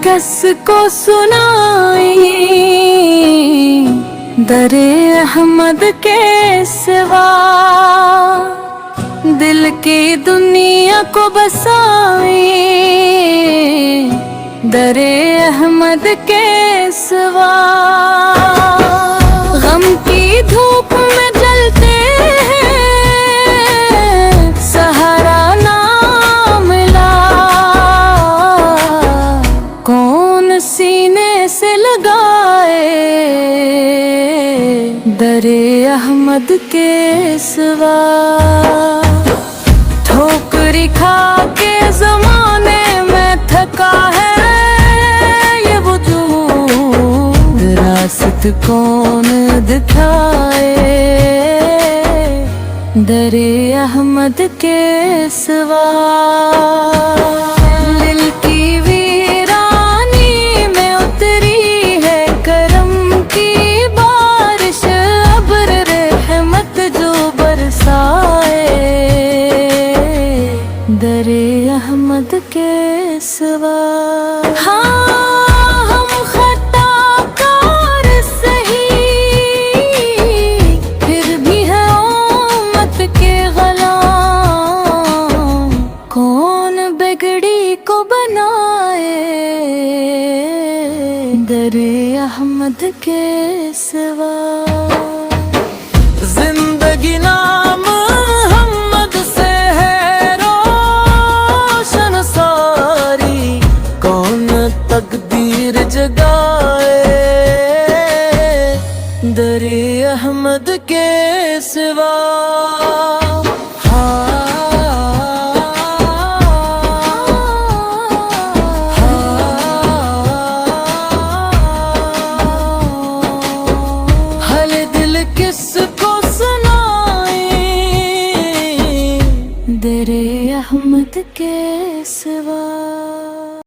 कस को सुनाई दरे अहमद के सिवा, दिल की दुनिया को बसाई दरे अहमद के सिवा। गम की धूप में जलते हैं, सहारा ना मिला, कौन सीने से लगाए दरे अहमद के सिवा। ठोकरी खा के जमाने में थका है ये वजूद, रास्त कौन दिखाए दरे अहमद के सिवा। दिल की वीरानी में उतरी है करम की बारिश, अब्र रहमत जो बरसाए दरे अहमद के सिवा। हाँ हम खताकार सही, फिर भी है उम्मत के गुलाम, कौन बिगड़ी को बनाए दरे अहमद के सिवा। जिंदगी नाम मोहम्मद से है रोशन सारी, कौन तकदीर जगाए दरे अहमद के सिवा। हले दिल किसको सुनाई दरे अहमद के सिवा।